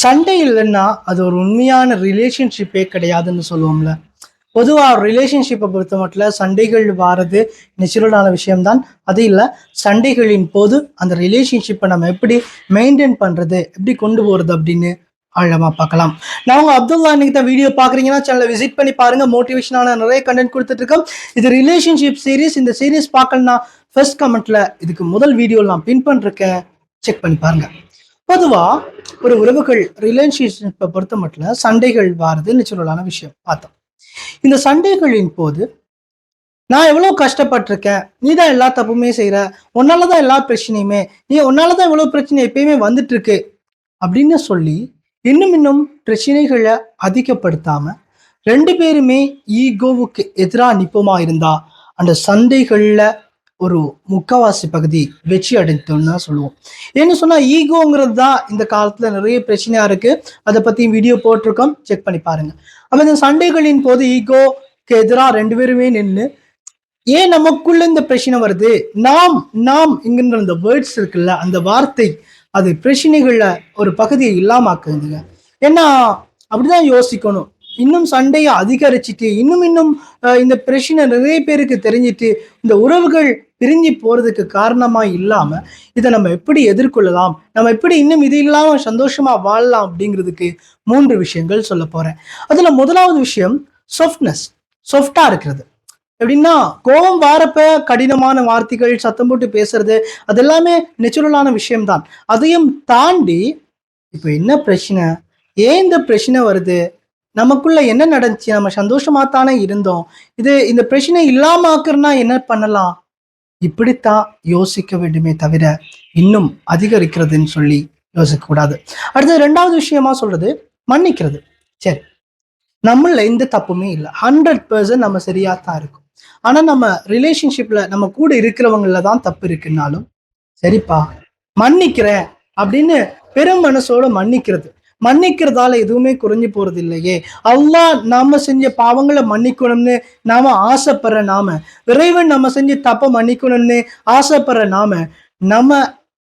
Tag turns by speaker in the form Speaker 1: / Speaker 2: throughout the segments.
Speaker 1: சண்டை இல்லைன்னா அது ஒரு உண்மையான ரிலேஷன்ஷிப்பே கிடையாதுன்னு சொல்லுவோம்ல. பொதுவாக ரிலேஷன்ஷிப்பை பொறுத்த மட்டும் சண்டைகள் வாரது நேச்சுரலான விஷயம்தான். அது இல்லை, சண்டைகளின் போது அந்த ரிலேஷன்ஷிப்பை நம்ம எப்படி மெயின்டைன் பண்ணுறது, எப்படி கொண்டு போகிறது அப்படின்னு ஆழமாக பார்க்கலாம். நான் உங்கள் அப்துல்லா. இன்னைக்கு தான் வீடியோ பார்க்குறீங்கன்னா சேனலை விசிட் பண்ணி பாருங்கள். மோட்டிவேஷனான நிறைய கண்டென்ட் கொடுத்துட்ருக்கோம். இது ரிலேஷன்ஷிப் சீரீஸ். இந்த சீரீஸ் பார்க்கலன்னா ஃபர்ஸ்ட் கமெண்ட்டில் இதுக்கு முதல் வீடியோவில் நான் பின் பண்ணிருக்கேன், செக் பண்ணி பாருங்கள். பொதுவா ஒரு உறவுகள் ரிலேஷன்ஷிப்பை பொறுத்த மட்டும் சண்டைகள் வாரது நேச்சுரலான விஷயம் பார்த்தோம். இந்த சண்டைகளின் போது நான் எவ்வளவு கஷ்டப்பட்டிருக்கேன், நீ தான் எல்லா தப்புமே செய்யற, உன்னாலதான் எல்லா பிரச்சனையுமே, உன்னாலதான் இவ்வளவு பிரச்சனை எப்பயுமே வந்துட்டு இருக்கு அப்படின்னு சொல்லி இன்னும் பிரச்சனைகளை அதிகப்படுத்தாம ரெண்டு பேருமே ஈகோவுக்கு எதிராக நிப்பமா இருந்தா அந்த சண்டைகள்ல ஒரு முக்காவாசி பகுதி வெற்றி அடைந்தோம்னு சொல்லுவோம். ஏன்னு சொன்னா ஈகோங்கிறது தான் இந்த காலத்துல நிறைய பிரச்சனையா இருக்கு. அதை பத்தி வீடியோ போட்டிருக்கோம், செக் பண்ணி பாருங்க. அப்ப இந்த சண்டைகளின் போது ஈகோக்கு எதிராக ரெண்டு பேருமே நின்று ஏன் நமக்குள்ள இந்த பிரச்சனை வருது, நாம் நாம் இங்கின்ற அந்த வேர்ட்ஸ் இருக்குல்ல, அந்த வார்த்தை அது பிரச்சனைகள்ல ஒரு பகுதியை இல்லாமக்குதுங்க. ஏன்னா அப்படிதான் யோசிக்கணும். இன்னும் சண்டையை அதிகரிச்சுட்டு இன்னும் இந்த பிரச்சனை நிறைய பேருக்கு தெரிஞ்சிட்டு இந்த உறவுகள் பிரிஞ்சு போறதுக்கு காரணமா இல்லாம இதை நம்ம எப்படி எதிர்கொள்ளலாம், நம்ம எப்படி இன்னும் இது இல்லாம சந்தோஷமா வாழலாம் அப்படிங்கிறதுக்கு 3 விஷயங்கள் சொல்ல போறேன். அதுல முதலாவது விஷயம் சாஃப்டா இருக்கிறது. எப்படின்னா கோபம் வாரப்ப கடினமான வார்த்தைகள் சத்தம் போட்டு பேசுறது அது எல்லாமே நேச்சுரலான விஷயம்தான். அதையும் தாண்டி இப்ப என்ன பிரச்சனை, ஏன் இந்த பிரச்சனை வருது, நமக்குள்ள என்ன நடந்துச்சு, நம்ம சந்தோஷமா தானே இருந்தோம், இந்த பிரச்சனை இல்லாம ஆக்குறனா என்ன பண்ணலாம், இப்படித்தான் யோசிக்க வேண்டுமே தவிர இன்னும் அதிகரிக்கிறதுன்னு சொல்லி யோசிக்க கூடாது. அடுத்தது 2வது விஷயமா சொல்றது மன்னிக்கிறது. சரி, நம்மள எந்த தப்புமே இல்லை, 100% நம்ம சரியா தான் இருக்கும். ஆனா நம்ம ரிலேஷன்ஷிப்ல நம்ம கூட இருக்கிறவங்கள தான் தப்பு இருக்குன்னாலும் சரிப்பா மன்னிக்கிறேன் அப்படின்னு பெரும் மனசோட மன்னிக்கிறதால எதுவுமே குறைஞ்சு போறது இல்லையே. அல்லாஹ் நாம செஞ்ச பாவங்களை மன்னிக்கணும்னு நாம ஆசைப்படுற நாம, இறைவன் நம்ம செஞ்ச தப்ப மன்னிக்கணும்னு ஆசைப்படுற நம்ம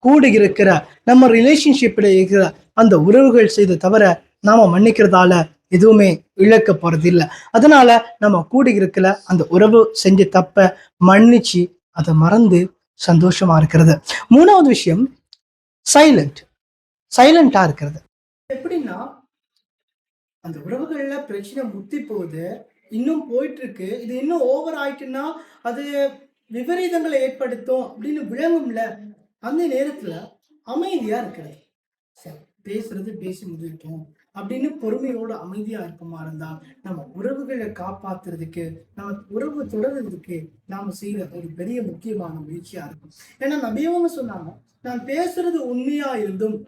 Speaker 1: கூட இருக்கிற நம்ம ரிலேஷன்ஷிப்ல இருக்கிற அந்த உறவுகள் செய்த தவிர நாம மன்னிக்கிறதால எதுவுமே இழக்க போறது இல்லை. அதனால நம்ம கூட இருக்கல அந்த உறவு செஞ்ச தப்ப மன்னிச்சு அதை மறந்து சந்தோஷமா இருக்கிறது. 3வது விஷயம் சைலண்டா இருக்கிறது. எப்படின்னா அந்த உறவுகள்ல பிரச்சனை முத்தி போகுது, இன்னும் போயிட்டு இருக்கு, இது இன்னும் ஓவர் ஆயிட்டுன்னா அது விபரீதங்களை ஏற்படுத்தும் அப்படின்னு விளங்கும்ல, அந்த நேரத்துல அமைதியா இருக்கிறது. சரி, பேசுறது பேசி முடிவிட்டோம் அப்படின்னு பொறுமையோட அமைதியா இருப்போமா இருந்தா நம்ம உறவுகளை காப்பாத்துறதுக்கு, நம்ம உறவு தொடர்றதுக்கு நாம செய்யற ஒரு பெரிய முக்கியமான முயற்சியா இருக்கும். ஏன்னா நபியவங்க சொன்னாங்க, நான் பேசுறது உண்மையா இருந்தும்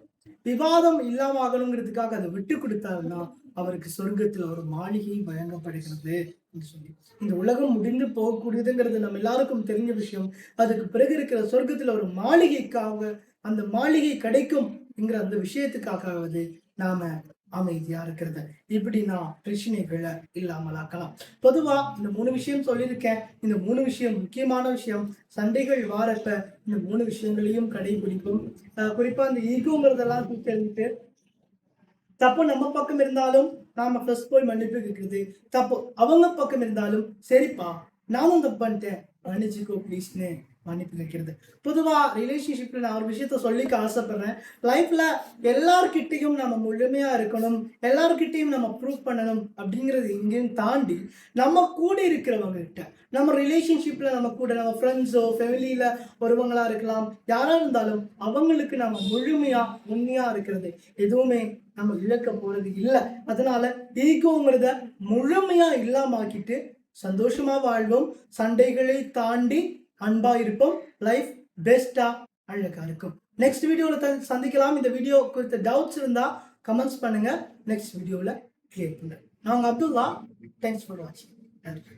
Speaker 1: விவாதம் இல்லாம ஆகணுங்கிறதுக்காக அதை விட்டு கொடுத்தாருன்னா அவருக்கு சொர்க்கத்துல ஒரு மாளிகை வழங்கப்படுகிறது என்று சொல்லி. இந்த உலகம் முடிந்து போகக்கூடியதுங்கிறது நம்ம எல்லாருக்கும் தெரிஞ்ச விஷயம். அதுக்கு பிறகு இருக்கிற சொர்க்கத்துல ஒரு மாளிகைக்காக, அந்த மாளிகை கிடைக்கும் என்கிற அந்த விஷயத்துக்காகவது நாம அமைதியா இருக்கிறது. இப்படி நான் பிரச்சனைகளை இல்லாமலாக்கலாம். பொதுவா இந்த 3 விஷயம் சொல்லியிருக்கேன். இந்த 3 விஷயம் முக்கியமான விஷயம். சண்டைகள் வாரப்ப இந்த 3 விஷயங்களையும் கடைபிடிக்கும். குறிப்பா இந்த ஈகோங்கிறதெல்லாம் தெரிஞ்சுட்டு தப்பு நம்ம பக்கம் இருந்தாலும் நாம ஃபர்ஸ்ட் போய் மன்னிப்பு கேட்கறது, தப்பு அவங்க பக்கம் இருந்தாலும் சரிப்பா நானும் தப்பு பண்ணிட்டேன் மன்னிச்சுக்கோ ப்ளீஸ்னு மன்னிப்பு கேட்கறது. பொதுவா ரிலேஷன்ஷிப்ல நான் ஒரு விஷயத்த சொல்லிக்க ஆசைப்படுறேன். லைஃப்ல எல்லார்கிட்டையும் நம்ம முழுமையா இருக்கணும், எல்லார்கிட்டையும் நம்ம ப்ரூவ் பண்ணணும் அப்படிங்கிறது எங்கேயும் தாண்டி நம்ம கூட இருக்கிறவங்க கிட்ட, நம்ம ரிலேஷன்ஷிப்ல நம்ம கூட நம்ம ஃப்ரெண்ட்ஸோ ஃபேமிலியில ஒருவங்களா இருக்கலாம், யாரா இருந்தாலும் அவங்களுக்கு நம்ம முழுமையா உண்மையா இருக்கிறது எதுவுமே நம்ம இழக்க போறது இல்லை. அதனால ஈகோங்கிறத முழுமையா இல்லாமக்கிட்டு சந்தோஷமா வாழ்வோம், சண்டைகளை தாண்டி அன்பா இருப்போம், லைஃப் பெஸ்டா அழகா இருக்கும். நெக்ஸ்ட் வீடியோல சந்திக்கலாம். இந்த வீடியோ குறித்த டவுட்ஸ் இருந்தா கமெண்ட்ஸ் பண்ணுங்க, நெக்ஸ்ட் வீடியோல கிளியர் பண்ணுறேன். நான் அப்துல்லா. தேங்க்ஸ் ஃபார் வாட்சிங். நன்றி.